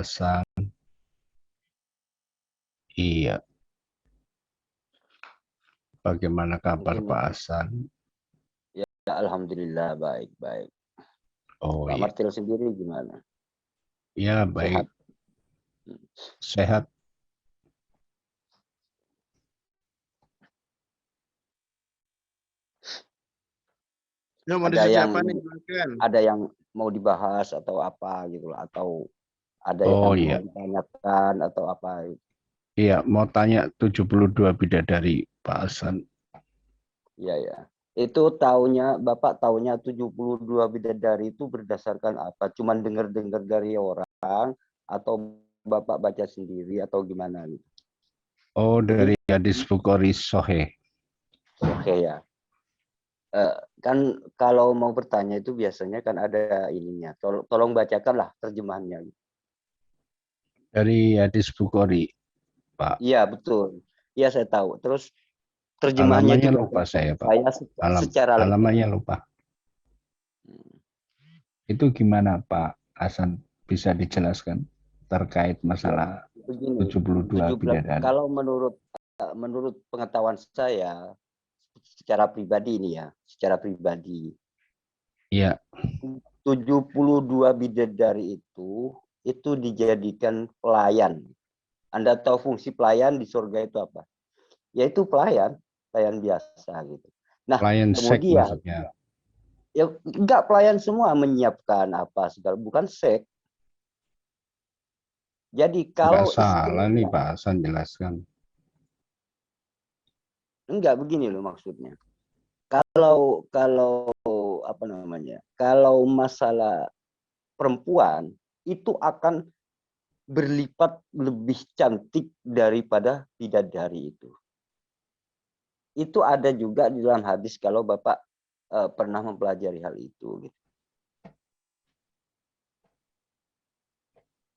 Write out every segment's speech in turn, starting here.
Hasan. Iya, bagaimana kabar Mungkin Pak Hasan? ya, alhamdulillah baik-baik. Oh Pak iya, Martil sendiri gimana? ya Sehat? baik, sehat. Ya, mau Ada diskusi yang apa nih, silakan. ada yang mau dibahas atau apa gitu loh, atau ada Oh yang mau iya, ditanyakan atau apa? iya mau tanya 72 bidadari Pak Hasan. Iya ya. Itu Bapak taunya 72 bidadari itu berdasarkan apa? Cuman dengar-dengar dari orang atau Bapak baca sendiri atau gimana gitu? Oh dari hadis Bukhari Soheh. Oke ya. Kan kalau mau bertanya itu biasanya kan ada ininya. Tolong bacakanlah terjemahannya. Dari hadis Bukhari, Pak. Iya betul. Iya saya tahu. Terus terjemahannya itu Alamannya lupa bagaimana? saya, Pak. Saya secara lengkap. Alamannya lupa. Itu gimana Pak Hasan? Bisa dijelaskan terkait Ya, masalah begini. 72 bidadari? Kalau menurut pengetahuan saya secara pribadi ini ya, secara pribadi Iya, 72 bidadari itu dijadikan pelayan. Anda tahu fungsi pelayan di surga itu apa? Yaitu pelayan biasa gitu. Nah, pelayan seks kemudian maksudnya. ya enggak, pelayan semua menyiapkan apa segala, bukan seks. Jadi Enggak kalau salah nih istrinya Pak Hasan jelaskan. enggak, begini loh maksudnya. Kalau apa namanya? Kalau masalah perempuan itu akan berlipat lebih cantik daripada bidadari itu. Itu ada juga di dalam hadis kalau Bapak pernah mempelajari hal itu gitu.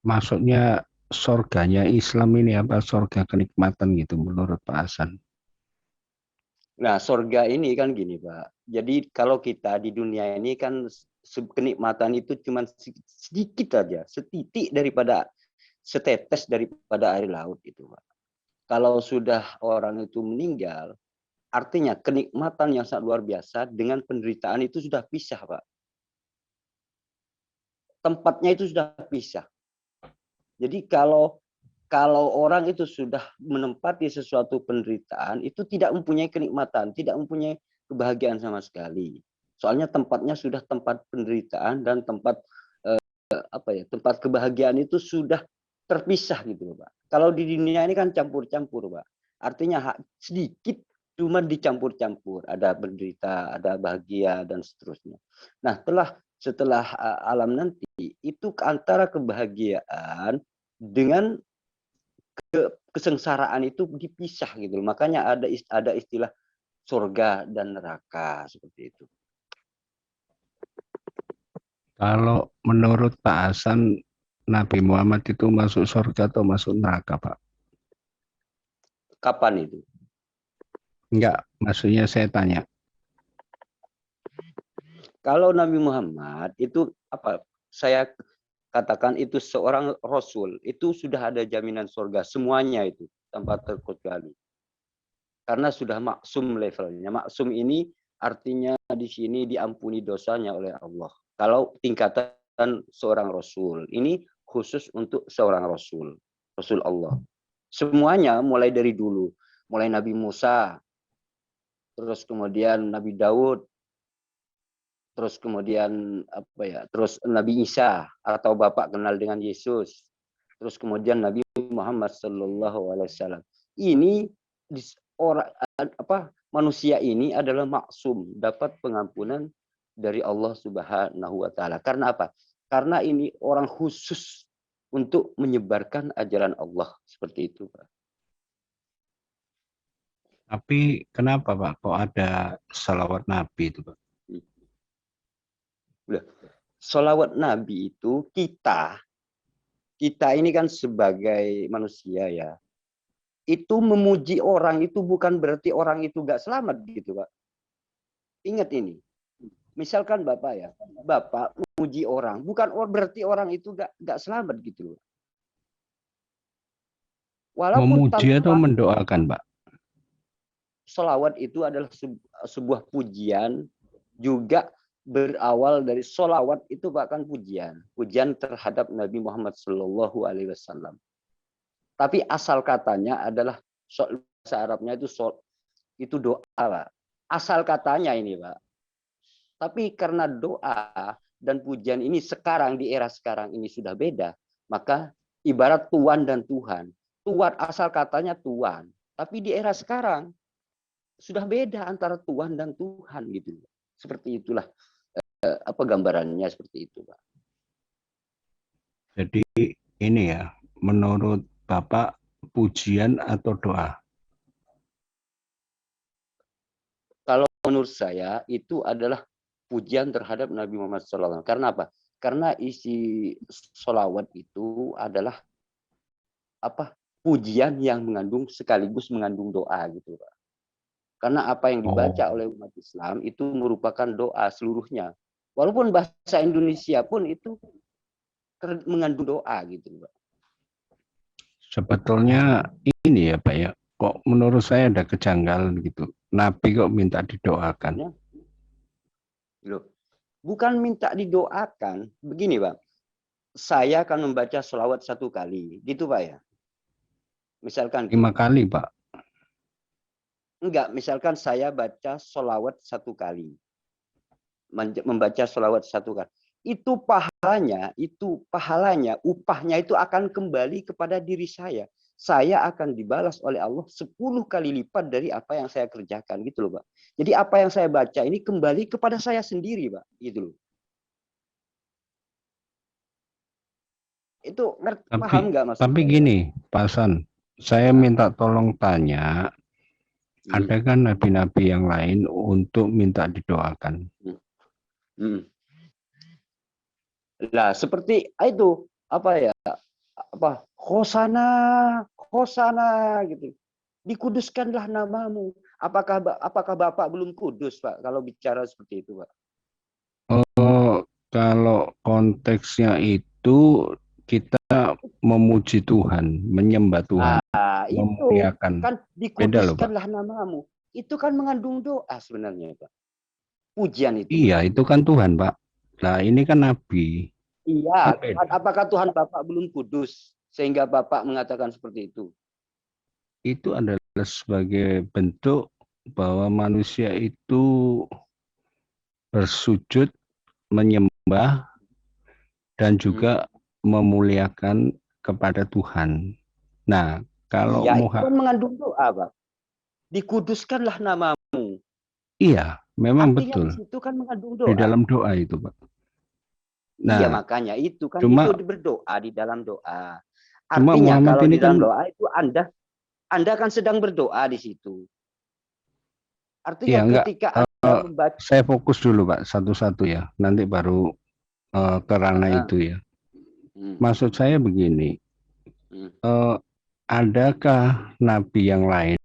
Maksudnya surganya Islam ini apa surga kenikmatan gitu menurut Pak Hasan? Nah, surga ini kan gini, Pak. Jadi kalau kita di dunia ini kan kenikmatan itu cuma sedikit aja, setitik daripada setetes daripada air laut itu, Pak. Kalau sudah orang itu meninggal, artinya kenikmatan yang sangat luar biasa dengan penderitaan itu sudah pisah, Pak. Tempatnya itu sudah pisah. Jadi kalau orang itu sudah menempati sesuatu penderitaan, itu tidak mempunyai kenikmatan, tidak mempunyai kebahagiaan sama sekali. Soalnya tempatnya sudah tempat penderitaan dan tempat tempat kebahagiaan itu sudah terpisah gitu loh, Pak. Kalau di dunia ini kan campur-campur, Pak. Artinya sedikit cuma dicampur-campur, ada penderita, ada bahagia dan seterusnya. Nah, setelah alam nanti itu antara kebahagiaan dengan kesengsaraan itu dipisah gitu. Makanya ada istilah surga dan neraka seperti itu. Kalau menurut Pak Hasan Nabi Muhammad itu masuk surga atau masuk neraka, Pak? Kapan itu? Enggak, maksudnya saya tanya. Kalau Nabi Muhammad itu apa? Saya katakan itu seorang rasul, itu sudah ada jaminan surga semuanya itu tanpa terkecuali. Karena sudah maksum levelnya. Maksum ini artinya di sini diampuni dosanya oleh Allah. Kalau tingkatan seorang rasul, ini khusus untuk seorang rasul, rasul Allah. Semuanya mulai dari dulu, mulai Nabi Musa, terus kemudian Nabi Daud, terus kemudian terus Nabi Isa atau Bapak kenal dengan Yesus, terus kemudian Nabi Muhammad SAW. Ini orang manusia ini adalah maksum, dapat pengampunan dari Allah Subhanahu wa taala. Karena apa? Karena ini orang khusus untuk menyebarkan ajaran Allah, seperti itu, Pak. Tapi kenapa Pak kok ada salawat Nabi itu Pak? Salawat Nabi itu kita ini kan sebagai manusia ya, itu memuji orang itu bukan berarti orang itu gak selamat gitu, Pak. Ingat ini. Misalkan Bapak ya, Bapak memuji orang, bukan berarti orang itu gak selamat gitu. Walaupun Memuji atau tanpa mendoakan, Pak? sholawat itu adalah sebuah pujian, juga berawal dari sholawat itu bahkan pujian terhadap Nabi Muhammad Shallallahu Alaihi Wasallam. Tapi asal katanya adalah bahasa Arabnya itu doa, Pak. Asal katanya ini, Pak. Tapi karena doa dan pujian ini sekarang di era sekarang ini sudah beda, maka ibarat Tuhan dan Tuhan. Tuhan asal katanya Tuhan, tapi di era sekarang sudah beda antara Tuhan dan Tuhan gitu. Seperti itulah apa gambarannya seperti itu, Pak. Jadi ini ya, menurut Bapak pujian atau doa? Kalau menurut saya itu adalah pujian terhadap Nabi Muhammad SAW. Karena apa? Karena isi sholawat itu adalah apa? Pujian yang mengandung sekaligus mengandung doa gitu, Pak. Karena apa yang dibaca oleh umat Islam itu merupakan doa seluruhnya. Walaupun bahasa Indonesia pun itu mengandung doa gitu, Pak. Sebetulnya ini ya, Pak ya. Kok menurut saya ada kejanggalan gitu. Nabi kok minta didoakan? Loh, bukan minta didoakan. Begini, Pak. Saya akan membaca sholawat 1 kali. Gitu, Pak ya. Misalkan 5 kali, Pak. Enggak, misalkan saya baca sholawat 1 kali. Membaca sholawat 1 kali. Itu pahalanya, upahnya itu akan kembali kepada diri saya. Saya akan dibalas oleh Allah 10 kali lipat dari apa yang saya kerjakan gitu loh, Pak. Jadi apa yang saya baca ini kembali kepada saya sendiri, Pak, gitu loh. Itu paham nggak maksud tapi saya? Gini, Pak Hasan, saya minta tolong tanya, adakah nabi-nabi yang lain untuk minta didoakan? Nah, seperti itu apa ya? Hosana gitu. Dikuduskanlah namamu. Apakah Bapak belum kudus, Pak, kalau bicara seperti itu, Pak? Oh, kalau konteksnya itu kita memuji Tuhan, menyembah Tuhan, Itu memuliakan. kan Beda loh, Pak. dikuduskanlah namamu. Itu kan mengandung doa sebenarnya, Pak. Pujian itu. Iya, itu kan Tuhan, Pak. Nah, ini kan Nabi. Iya, Kan beda. apakah Tuhan Bapak belum kudus sehingga Bapak mengatakan seperti itu? Itu adalah sebagai bentuk bahwa manusia itu bersujud, menyembah, dan juga memuliakan kepada Tuhan. Nah, kalau Iya, itu kan mengandung doa, Pak. Dikuduskanlah namamu. Iya, memang Artinya betul. di situ kan mengandung Di doa. dalam doa itu, Pak. Iya, Nah, makanya itu kan cuma, itu berdoa di dalam doa. cuma Artinya Muhammad kalau ini di dalam kan, doa itu Anda kan sedang berdoa di situ. Artinya ya enggak, ketika Anda membaca, saya fokus dulu, Pak, satu-satu ya. Nanti baru ke ranah itu ya. Maksud saya begini, adakah nabi yang lain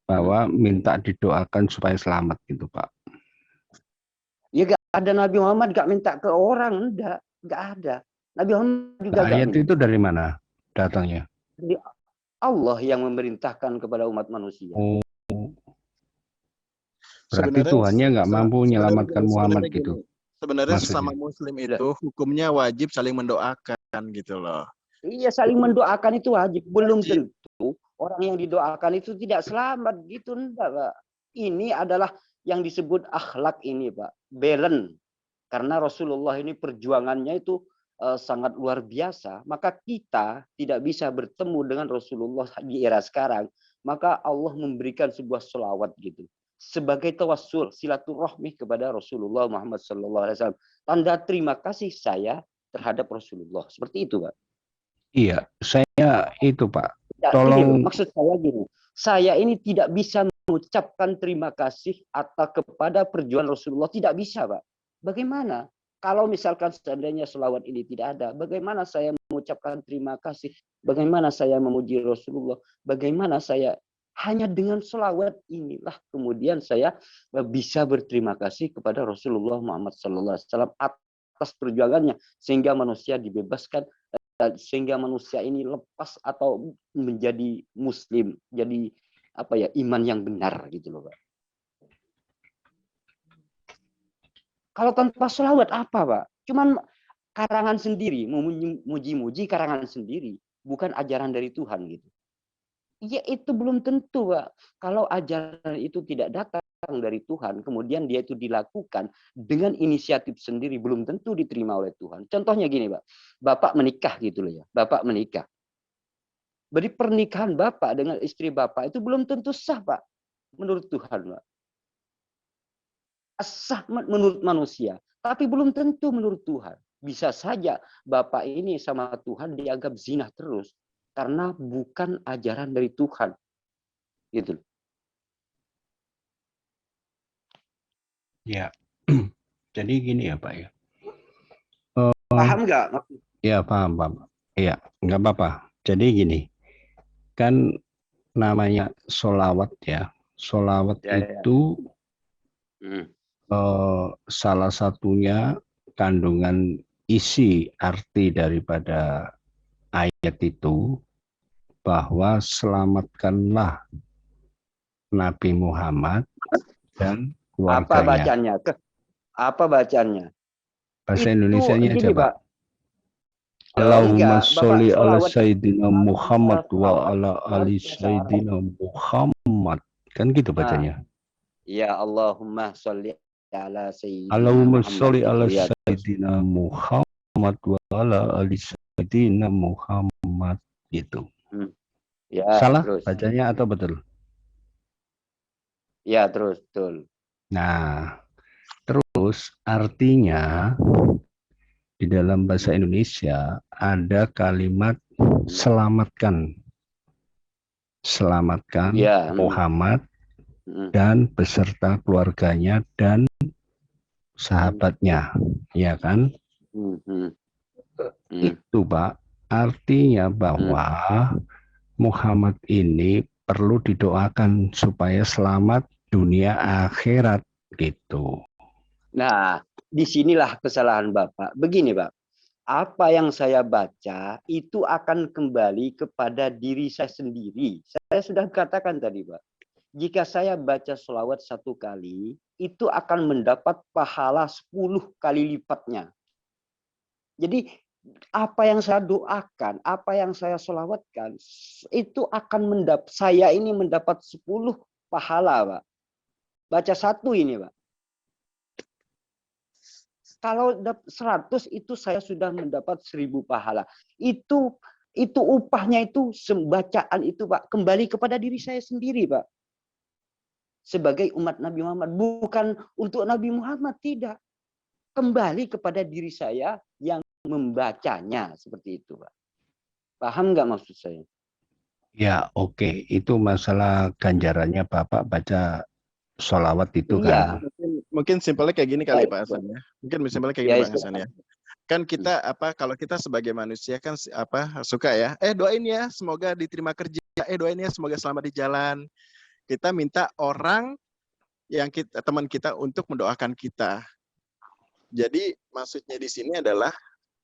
bahwa minta didoakan supaya selamat gitu, Pak? ya gak ada Nabi Muhammad gak minta ke orang, enggak ada. Nabi Muhammad juga Nah, gak ayat minta. itu dari mana datangnya? Jadi Allah yang memerintahkan kepada umat manusia. Oh, berarti Tuhannya nggak mampu menyelamatkan Muhammad gitu. Sebenarnya maksudnya. sesama Muslim itu hukumnya wajib saling mendoakan gitu loh. Iya, saling mendoakan itu wajib. Belum tentu orang yang didoakan itu tidak selamat gitu, enggak, Pak. Ini adalah yang disebut akhlak ini, Pak. Balance. Karena Rasulullah ini perjuangannya itu sangat luar biasa. Maka kita tidak bisa bertemu dengan Rasulullah di era sekarang. Maka Allah memberikan sebuah sholawat gitu. Sebagai tawassul, silaturahmi kepada Rasulullah Muhammad SAW. Tanda terima kasih saya terhadap Rasulullah. Seperti itu, Pak. Iya, saya itu, Pak. Tolong. Maksud saya gini. Saya ini tidak bisa mengucapkan terima kasih atas kepada perjuangan Rasulullah. Tidak bisa, Pak. Bagaimana? Kalau misalkan seandainya selawat ini tidak ada, bagaimana saya mengucapkan terima kasih? Bagaimana saya memuji Rasulullah? Bagaimana saya hanya dengan selawat inilah kemudian saya bisa berterima kasih kepada Rasulullah Muhammad SAW atas perjuangannya sehingga manusia dibebaskan sehingga manusia ini lepas atau menjadi muslim, jadi apa ya, iman yang benar gitu loh, Pak. Kalau tanpa selawat apa, Pak? Cuman karangan sendiri, muji-muji karangan sendiri, bukan ajaran dari Tuhan gitu. Ya itu belum tentu, Pak. Kalau ajaran itu tidak datang dari Tuhan, kemudian dia itu dilakukan dengan inisiatif sendiri, belum tentu diterima oleh Tuhan. Contohnya gini, Pak. Bapak menikah gitu loh ya. Bapak menikah. Berarti pernikahan Bapak dengan istri Bapak itu belum tentu sah, Pak. Menurut Tuhan, Pak. Sah menurut manusia, tapi belum tentu menurut Tuhan. Bisa saja Bapak ini sama Tuhan dianggap zina terus karena bukan ajaran dari Tuhan. Gitu. Ya, jadi gini ya Pak ya. Paham nggak? Ya paham Pak. Ya, nggak apa-apa. Jadi gini, kan namanya solawat ya. Solawat Ya. itu salah satunya kandungan isi arti daripada ayat itu bahwa selamatkanlah Nabi Muhammad dan Apa keluarganya. bacanya? Apa bacanya? Bahasa Itu Indonesianya aja, gini, Pak. Pak. Allahumma Enggak, sholli Bapak ala selawat Sayyidina Muhammad wa ala luar ali biasa Arab. Sayyidina Muhammad. Kan gitu bacanya. Ya Allahumma sholli ala Sayyidina Allahumma Muhammad. sholli ala Ya. Sayyidina Muhammad wa ala ali Sayyidina Muhammad. Gitu. Ya, Salah terus. bacanya atau betul? Ya, terus, betul. Nah, terus artinya di dalam bahasa Indonesia ada kalimat selamatkan. Selamatkan Ya. Muhammad dan beserta keluarganya dan sahabatnya, ya kan? Itu Pak, artinya bahwa Muhammad ini perlu didoakan supaya selamat dunia akhirat gitu. Nah, disinilah kesalahan Bapak. Begini, Pak. Apa yang saya baca itu akan kembali kepada diri saya sendiri. Saya sudah katakan tadi, Pak. Jika saya baca sholawat 1 kali, itu akan mendapat pahala 10 kali lipatnya. Jadi apa yang saya doakan, apa yang saya sholawatkan, itu akan saya ini mendapat 10 pahala, Pak. Baca 1 ini, Pak. Kalau 100 itu saya sudah mendapat 1000 pahala. Itu upahnya itu bacaan itu, Pak, kembali kepada diri saya sendiri, Pak. Sebagai umat Nabi Muhammad, bukan untuk Nabi Muhammad, tidak. Kembali kepada diri saya yang membacanya, seperti itu, Pak. Paham nggak maksud saya? Ya, oke. Itu masalah ganjarannya Bapak baca sholawat itu Iya. kan. Mungkin simpelnya kayak gini kali Pak Hasan ya. Mungkin simpelnya kayak gini Pak Hasan ya. Kan kita kalau kita sebagai manusia kan suka ya. Doain ya semoga diterima kerja. Doain ya semoga selamat di jalan. Kita minta orang yang teman kita untuk mendoakan kita. Jadi maksudnya di sini adalah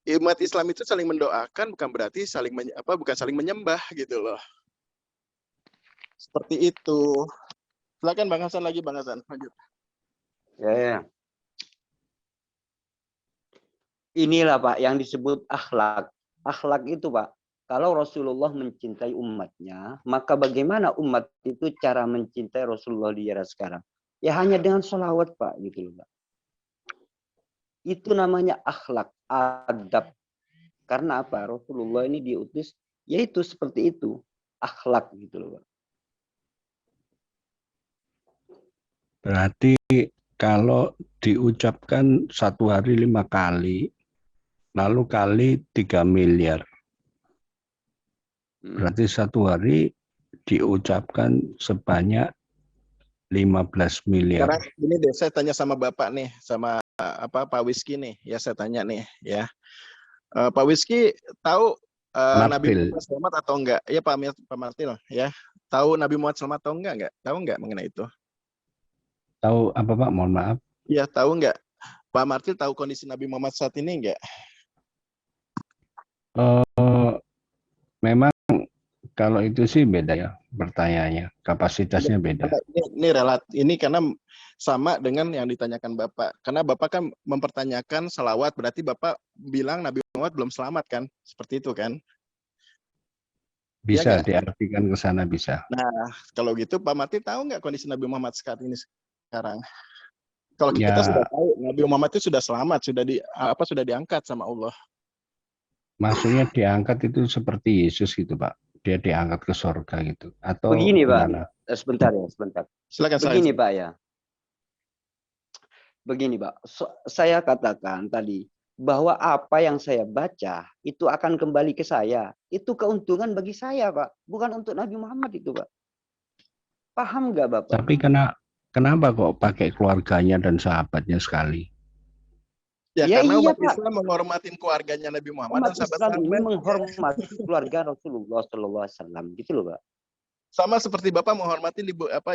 umat Islam itu saling mendoakan, bukan berarti bukan saling menyembah gitu loh. Seperti itu. Silakan Bang Hasan lagi, Bang Hasan. Lanjut. Ya. Inilah Pak yang disebut akhlak. Akhlak itu Pak, kalau Rasulullah mencintai umatnya, maka bagaimana umat itu cara mencintai Rasulullah di era sekarang? Ya hanya dengan sholawat Pak, gitu loh Pak. Itu namanya akhlak, adab. Karena apa? Rasulullah ini diutus, yaitu seperti itu, akhlak gitu loh Pak. Berarti kalau diucapkan 1 hari 5 kali, lalu kali 3 miliar. Berarti 1 hari diucapkan sebanyak 15 miliar. Sekarang ini deh saya tanya sama Bapak nih, sama Pak Wiski nih, ya saya tanya nih ya. Pak Wiski tahu Nabi Muhammad selamat atau enggak? Ya Pak Martil ya. Tahu Nabi Muhammad selamat atau enggak? Tahu enggak mengenai itu? Tahu apa Pak? Mohon maaf. Iya, tahu enggak? Pak Martil tahu kondisi Nabi Muhammad saat ini enggak? Memang kalau itu sih beda ya pertanyaannya, kapasitasnya beda. Ini relatif, ini karena sama dengan yang ditanyakan Bapak. Karena Bapak kan mempertanyakan selawat, berarti Bapak bilang Nabi Muhammad belum selamat kan? Seperti itu kan? Bisa Ya, diartikan ke sana bisa. nah, kalau gitu Pak Mati tahu nggak kondisi Nabi Muhammad sekarang? Kalau Ya, kita sudah tahu Nabi Muhammad itu sudah selamat, sudah diangkat sama Allah. maksudnya diangkat itu seperti Yesus gitu, Pak. Dia diangkat ke surga gitu. Atau Begini, Pak. gimana? Sebentar ya, sebentar. Silakan. Begini, Pak ya. Begini, Pak. Saya katakan tadi bahwa apa yang saya baca itu akan kembali ke saya. Itu keuntungan bagi saya, Pak. Bukan untuk Nabi Muhammad itu, Pak. Paham nggak, Bapak? Tapi kenapa kok pakai keluarganya dan sahabatnya sekali? Ya, Ya karena iya, umat Pak. Islam menghormati keluarganya Nabi Muhammad Umat dan Islam ini sahabat-sahabatnya. menghormati keluarga Rasulullah SAW, gitu loh, Pak. Sama seperti Bapak menghormati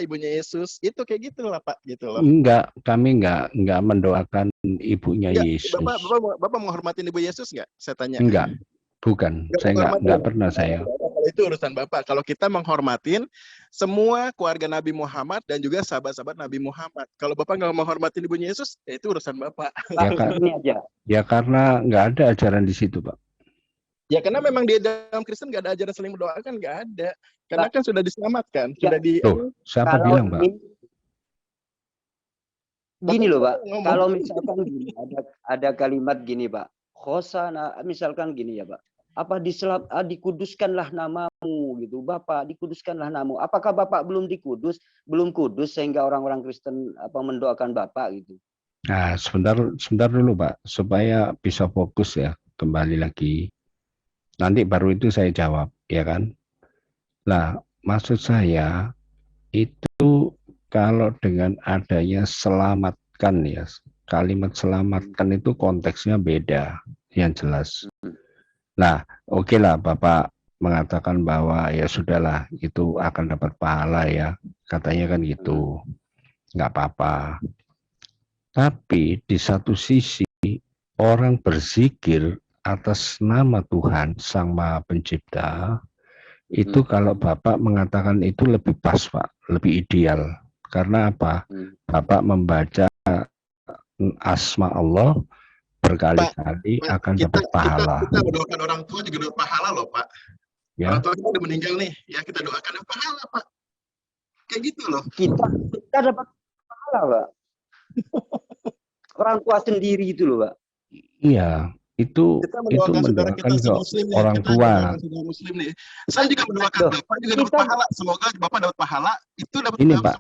ibunya Yesus, itu kayak gitu lah Pak, gitu loh. Enggak, kami enggak mendoakan ibunya Ya, Yesus. Bapak menghormati ibu Yesus enggak? Saya tanya. Enggak, bukan. Saya enggak pernah saya. Itu urusan Bapak. Kalau kita menghormatin semua keluarga Nabi Muhammad dan juga sahabat-sahabat Nabi Muhammad. Kalau Bapak nggak menghormatin ibunya Yesus, ya itu urusan Bapak. Ini aja. Ya karena nggak ada ajaran di situ, Pak. Ya karena memang di dalam Kristen nggak ada ajaran saling mendoakan, nggak ada. Karena kan sudah diselamatkan, sudah di. Tuh, siapa bilang, Pak? Gini loh, Pak. Kalau misalkan gini, ada kalimat gini, Pak. Khosana, misalkan gini ya, Pak. Apa dikuduskanlah namamu gitu, Bapak, dikuduskanlah namamu. Apakah Bapak belum kudus sehingga orang-orang Kristen mendoakan Bapak gitu? Nah, sebentar dulu, Pak, supaya bisa fokus ya, kembali lagi. Nanti baru itu saya jawab, ya kan? Nah, maksud saya itu kalau dengan adanya selamatkan ya, kalimat selamatkan itu konteksnya beda, yang jelas. Nah, oke lah Bapak mengatakan bahwa ya sudahlah itu akan dapat pahala ya, katanya kan gitu, nggak apa-apa. Tapi di satu sisi orang berzikir atas nama Tuhan Sang Maha Pencipta, itu kalau Bapak mengatakan itu lebih pas Pak, lebih ideal. Karena apa? Bapak membaca asma Allah berkali-kali akan dapat pahala. Kita mendoakan orang tua juga dapat pahala loh Pak. Ya. Orang tua kita udah meninggal nih, ya kita doakan pahala Pak. Kayak gitu loh. Kita dapat pahala Pak. Orang tua sendiri itu loh Pak. Iya, itu mendoakan ke orang tua. Muslim nih. Saya juga mendoakan Bapak juga dapat pahala. Semoga Bapak dapat pahala. Itu dapat ini Pak.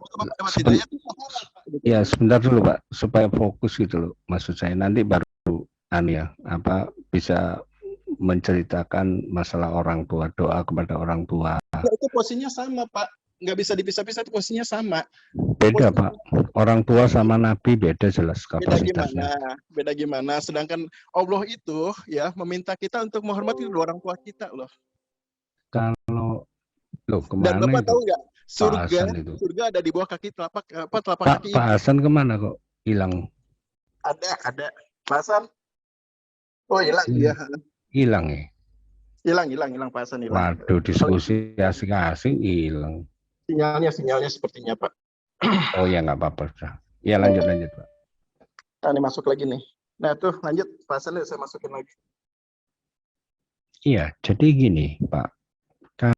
Ya sebentar dulu Pak, supaya fokus gitu loh. Maksud saya nanti baru bisa menceritakan masalah orang tua, doa kepada orang tua. Ya, itu posisinya sama Pak. Nggak bisa dipisah-pisah, itu posisinya sama. Beda Pak, orang tua sama Nabi beda jelas kapasitasnya. Beda gimana? Sedangkan Allah itu ya meminta kita untuk menghormati kedua orang tua kita loh. Kalau kemana dan Bapak itu? Tahu nggak? Surga ada di bawah kaki telapak kaki. Pak Hasan kemana kok hilang? Ada. Pak Hasan? Oh hilang ya. Hilang ya? Hilang Pak Hasan hilang. Waduh, diskusi asing-asing hilang. Sinyalnya sepertinya Pak. Oh ya nggak apa-apa. Ya lanjut Pak. Nah, ini masuk lagi nih. Nah tuh lanjut Pak Hasan, saya masukin lagi. Iya, jadi gini Pak.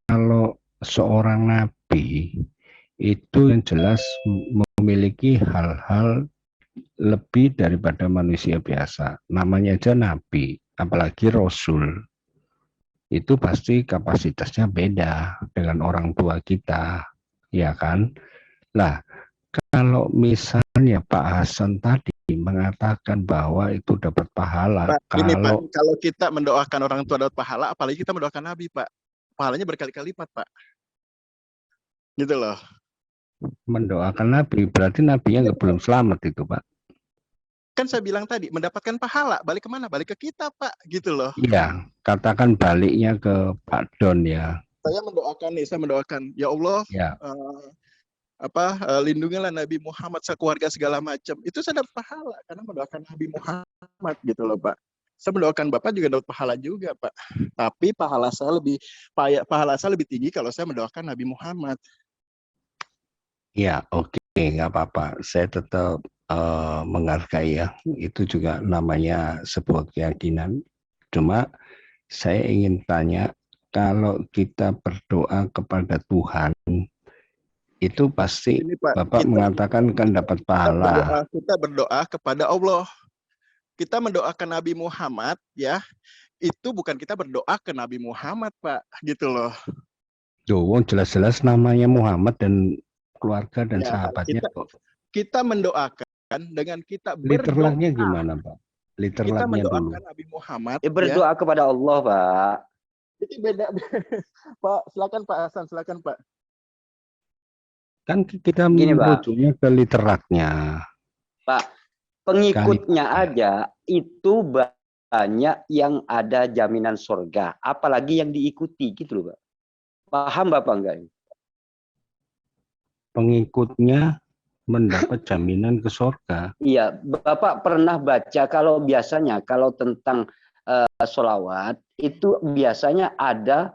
Kalau seorang nabi itu yang jelas memiliki hal-hal lebih daripada manusia biasa. Namanya aja nabi, apalagi rasul. Itu pasti kapasitasnya beda dengan orang tua kita, ya kan? Nah, kalau misalnya Pak Hasan tadi mengatakan bahwa itu dapat pahala, Pak, kalau kita mendoakan orang tua dapat pahala, apalagi kita mendoakan Nabi, Pak, pahalanya berkali-kali lipat, Pak. Gitu loh. Mendoakan Nabi, berarti Nabinya belum selamat itu, Pak. Kan saya bilang tadi, mendapatkan pahala, balik kemana? Balik ke kita, Pak, gitu loh. Iya, katakan baliknya ke Pak Don ya. Saya mendoakan, ya Allah, ya. Lindungilah Nabi Muhammad sekeluarga segala macam. Itu saya dapat pahala karena mendoakan Nabi Muhammad gitu loh, Pak. Saya mendoakan Bapak juga dapat pahala juga, Pak. Tapi pahala saya lebih tinggi kalau saya mendoakan Nabi Muhammad. Ya, oke, nggak apa-apa. Saya tetap menghargai ya. Itu juga namanya sebuah keyakinan. Cuma saya ingin tanya, kalau kita berdoa kepada Tuhan, itu pasti Ini Pak, Bapak mengatakan kan dapat pahala. kita berdoa kepada Allah. Kita mendoakan Nabi Muhammad, ya, itu bukan kita berdoa ke Nabi Muhammad, Pak, gitu loh. Tuh, jelas-jelas namanya Muhammad dan keluarga dan Ya, sahabatnya kok. kita mendoakan dengan kita Literalnya berdoa. gimana, Pak? Kita Literalnya mendoakan dulu. Nabi Muhammad. Berdoa kepada Allah, Pak. Itu beda, Pak. Silakan Pak Hasan, silakan Pak. Kan kita Gini, Pak. merujuknya ke literatnya. Pak, pengikutnya aja itu banyak yang ada jaminan surga, apalagi yang diikuti gitu loh, Pak. Paham Bapak enggak? Pengikutnya mendapat jaminan ke surga. Iya, Bapak pernah baca kalau biasanya kalau tentang sholawat itu biasanya ada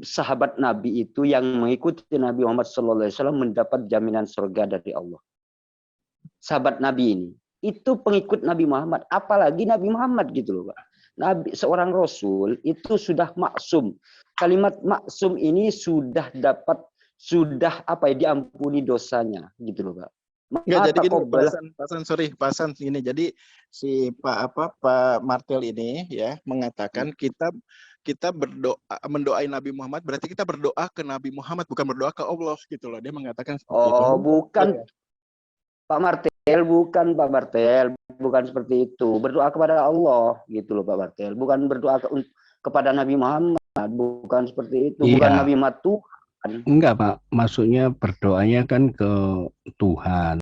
sahabat Nabi itu yang mengikuti Nabi Muhammad SAW mendapat jaminan surga dari Allah. Sahabat Nabi ini itu pengikut Nabi Muhammad, apalagi Nabi Muhammad gitu loh, Pak. Nabi seorang Rasul itu sudah maksum. Kalimat maksum ini sudah diampuni dosanya gitu loh, Pak. Enggak, jadi gini, Pak Hasan, ini. Jadi si Pak Martel ini ya mengatakan kita berdoa mendoai Nabi Muhammad, berarti kita berdoa ke Nabi Muhammad, bukan berdoa ke Allah gitu loh. Dia mengatakan seperti itu. Oh, bukan. Pak Martel, bukan seperti itu. Berdoa kepada Allah gitu loh, Pak Martel. Bukan berdoa kepada Nabi Muhammad, bukan seperti itu. Bukan Nabi Muhammad Tuhan. Enggak, Pak. Maksudnya berdoanya kan ke Tuhan.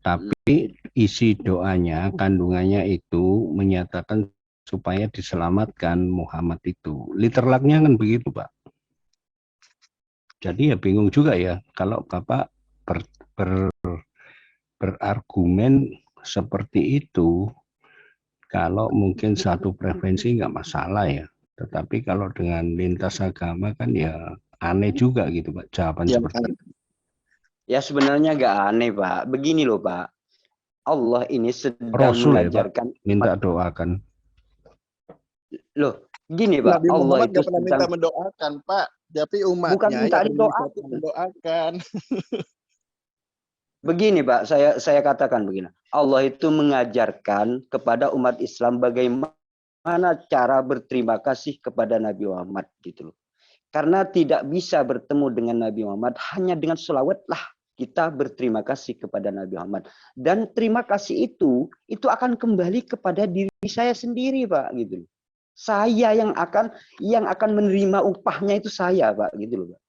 Tapi isi doanya, kandungannya itu menyatakan supaya diselamatkan Muhammad itu. Literalnya kan begitu, Pak. Jadi ya bingung juga ya kalau Bapak berargumen seperti itu. Kalau mungkin satu preferensi nggak masalah ya. Tetapi kalau dengan lintas agama kan ya aneh juga gitu, Pak, jawaban ya, seperti itu. Ya sebenarnya nggak aneh, Pak. Begini loh, Pak. Allah ini sedang Rasul mengajarkan. Ya, Pak, minta doakan. Loh, gini, Pak. Nabi Allah Muhammad itu pernah minta mendoakan, Pak. Tapi umatnya bukan minta mendoakan. Begini, Pak, saya katakan begini. Allah itu mengajarkan kepada umat Islam bagaimana cara berterima kasih kepada Nabi Muhammad gitu loh. Karena tidak bisa bertemu dengan Nabi Muhammad hanya dengan sholawat lah kita berterima kasih kepada Nabi Muhammad. Dan terima kasih itu akan kembali kepada diri saya sendiri, Pak, gitu loh. Saya yang akan menerima upahnya itu saya, Pak, gitu loh, Pak.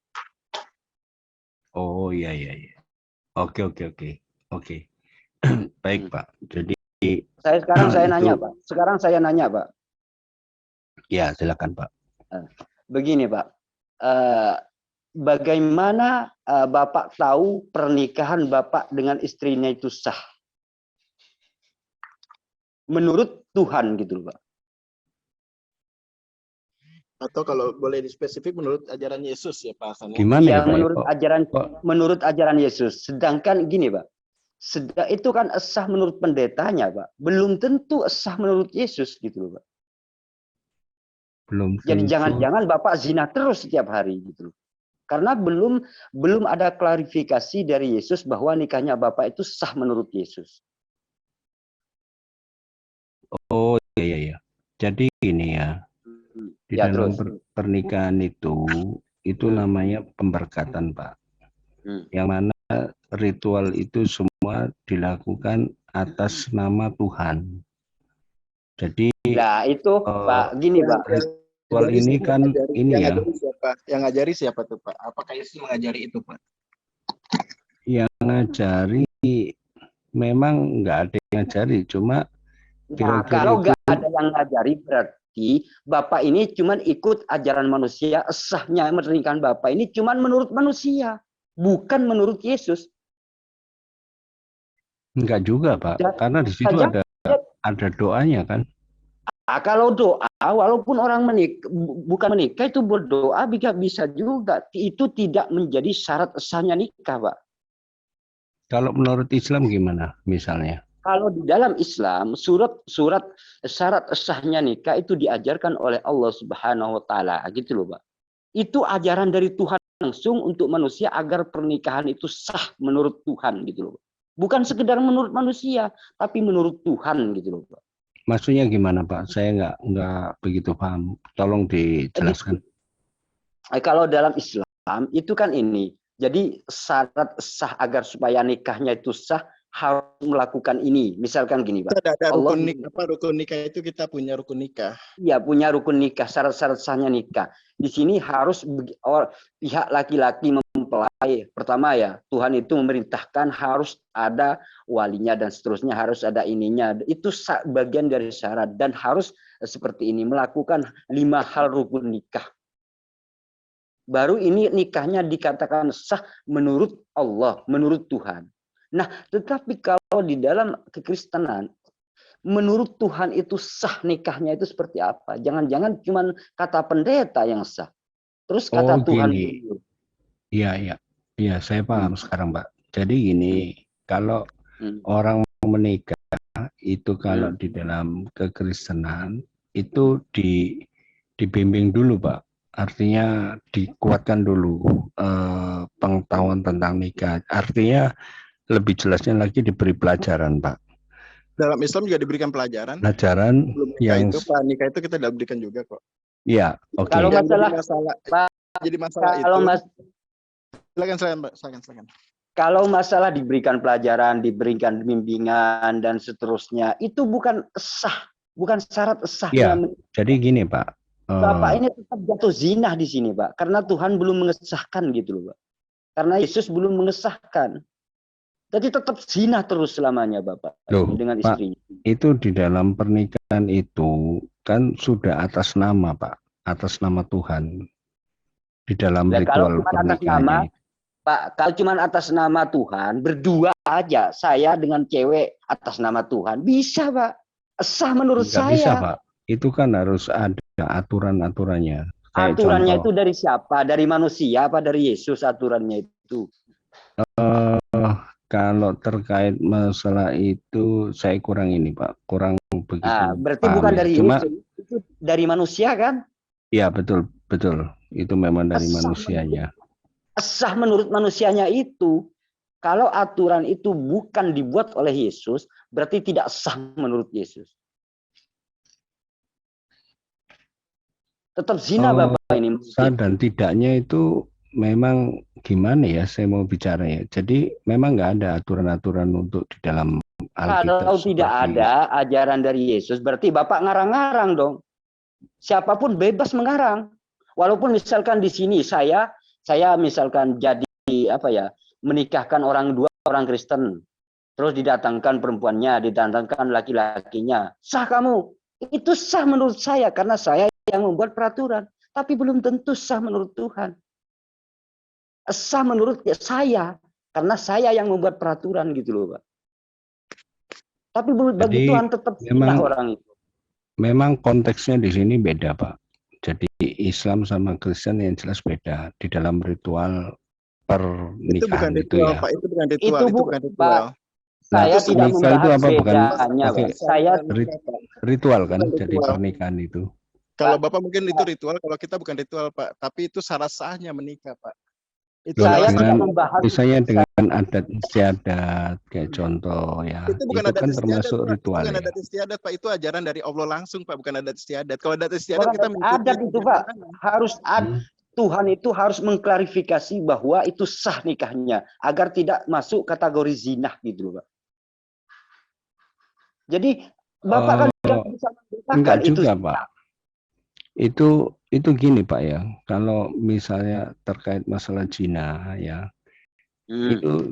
Oh iya. Oke. Baik, Pak. Jadi Sekarang saya nanya, Pak. Ya, silakan, Pak. Begini, Pak. Bagaimana Bapak tahu pernikahan Bapak dengan istrinya itu sah? Menurut Tuhan gitu loh, Pak. Atau kalau boleh dispesifik menurut ajaran Yesus ya, Pak Hasan. Gimana ya, Pak? Menurut ajaran Yesus. Sedangkan gini, Pak. Itu kan sah menurut pendetanya, Pak. Belum tentu sah menurut Yesus gitu loh, Pak. Belum Jadi tentu. jangan-jangan Bapak zina terus setiap hari gitu loh. Karena belum ada klarifikasi dari Yesus bahwa nikahnya Bapak itu sah menurut Yesus. Oh iya. Jadi ini ya. Di dalam pernikahan itu namanya pemberkatan, Pak. Yang mana ritual itu semua dilakukan atas nama Tuhan. Jadi nah itu Pak, gini Pak. Ritual ini kan ini ya. Yang ngajari siapa tuh, Pak? Apakah Yesus mengajari itu, Pak? Yang ngajari memang nggak ada yang ngajari, cuma kalau nggak ada yang ngajari berarti Bapak ini cuman ikut ajaran manusia. Sahnya pernikahan Bapak ini cuman menurut manusia, bukan menurut Yesus. Enggak juga, Pak. Karena di situ ada doanya kan. kalau doa, walaupun orang bukan menikah itu berdoa bisa juga. Itu tidak menjadi syarat sahnya nikah, Pak. Kalau menurut Islam gimana misalnya? Kalau di dalam Islam, surat syarat sahnya nikah itu diajarkan oleh Allah Subhanahu wa taala, gitu loh, Pak. Itu ajaran dari Tuhan langsung untuk manusia agar pernikahan itu sah menurut Tuhan, gitu loh. Bukan sekedar menurut manusia, tapi menurut Tuhan, gitu loh, Pak. Maksudnya gimana, Pak? Saya nggak begitu paham. Tolong dijelaskan. Kalau dalam Islam itu kan ini. Jadi syarat sah agar supaya nikahnya itu sah harus melakukan ini. Misalkan gini, Pak. Ada rukun nikah itu kita punya rukun nikah. Iya, punya rukun nikah, syarat-syarat sahnya nikah. Di sini harus pihak laki-laki mempelai. Pertama ya, Tuhan itu memerintahkan harus ada walinya dan seterusnya, harus ada ininya. Itu bagian dari syarat dan harus seperti ini, melakukan 5 hal rukun nikah. Baru ini nikahnya dikatakan sah menurut Allah, menurut Tuhan. Nah, tetapi kalau di dalam kekristenan, menurut Tuhan itu sah nikahnya itu seperti apa? Jangan-jangan cuma kata pendeta yang sah. Terus kata Tuhan. Iya, saya paham sekarang, Pak. Jadi gini, kalau orang mau menikah itu kalau di dalam kekristenan itu dibimbing dulu, Pak. Artinya dikuatkan dulu pengetahuan tentang nikah. Artinya lebih jelasnya lagi diberi pelajaran, Pak. Dalam Islam juga diberikan pelajaran. Pelajaran yang nikah itu kita diberikan juga kok. Iya, oke. Kalau jadi masalah kalau silakan. Kalau masalah diberikan pelajaran, diberikan bimbingan dan seterusnya, itu bukan sah, bukan syarat sahnya. Ya, jadi gini, Pak. Bapak ini tetap jatuh zina di sini, Pak, karena Tuhan belum mengesahkan gitu loh, Pak. Karena Yesus belum mengesahkan. Jadi tetap zina terus selamanya, Bapak. Loh, dengan istrinya. Pak, itu di dalam pernikahan itu kan sudah atas nama, Pak, atas nama Tuhan. Di dalam ritual pernikahan. Pak, kalau cuma atas nama Tuhan, berdua aja, saya dengan cewek atas nama Tuhan, bisa, Pak. Sah menurut saya. Bisa, Pak. Itu kan harus ada aturan-aturannya. Aturannya itu dari siapa? Dari manusia apa dari Yesus aturannya itu? Kalau terkait masalah itu saya kurang ini, Pak. Kurang begitu. Berarti bukan dari Yesus, itu dari manusia kan? Iya, betul. Itu memang dari manusianya. Sah menurut manusianya itu. Kalau aturan itu bukan dibuat oleh Yesus, berarti tidak sah menurut Yesus. Tetap zina, Bapak ini. Sah dan tidaknya itu memang gimana ya, saya mau bicara ya. Jadi memang nggak ada aturan-aturan untuk di dalam Alkitab. Kalau tidak ada ajaran dari Yesus, berarti Bapak ngarang-ngarang dong. Siapapun bebas mengarang. Walaupun misalkan di sini saya misalkan jadi menikahkan dua orang Kristen, terus didatangkan perempuannya, didatangkan laki-lakinya, sah kamu. Itu sah menurut saya karena saya yang membuat peraturan, tapi belum tentu sah menurut Tuhan. Sah menurut saya karena saya yang membuat peraturan gitu loh, Pak. Tapi bagi Tuhan tetap sah orang itu. Memang konteksnya di sini beda, Pak. Jadi Islam sama Kristen yang jelas beda di dalam ritual pernikahan itu ya. Pak, itu bukan ritual. Itu bukan ritual. Saya tidak membahas bedanya, Pak. Saya ritual kan, jadi pernikahan itu. Kalau Bapak mungkin itu ritual, kalau kita bukan ritual, Pak. Tapi itu syarat sahnya menikah, Pak. Itu saya tidak membahas. Misalnya dengan adat istiadat, kayak contoh ya. Itu bukan kan termasuk ritual. Bukan adat istiadat, Pak. Itu ajaran dari Allah langsung, Pak. Bukan adat istiadat. Kalau adat istiadat kita adat itu, Pak. Harus Tuhan itu harus mengklarifikasi bahwa itu sah nikahnya agar tidak masuk kategori zina gitu, Pak. Jadi Bapak kan tidak bisa enggak juga, Pak. Itu gini, Pak ya. Kalau misalnya terkait masalah zina ya. Itu